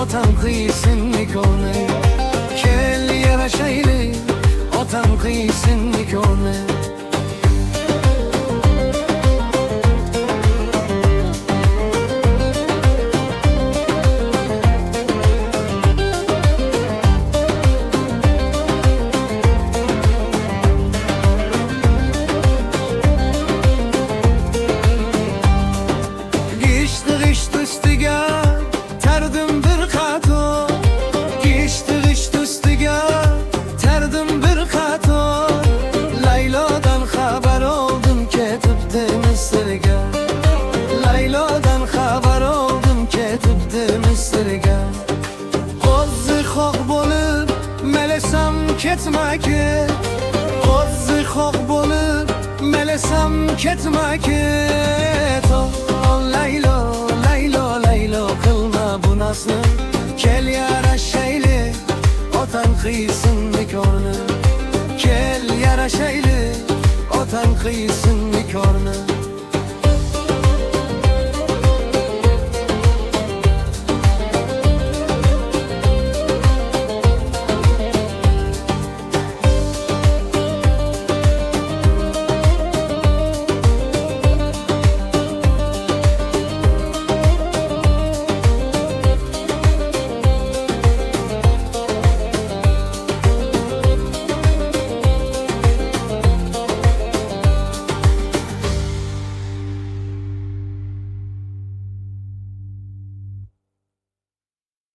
تنقيسن میکنه کلیه و شیلی o تنقیسن میکنه ketmake Qo'zi xo'q bo'lib melasam ketmake Laylo, laylo, laylo qilma bu nasni Kel yarashayli o tanqisin nikorni Kel yarashayli o tanqisin nikorni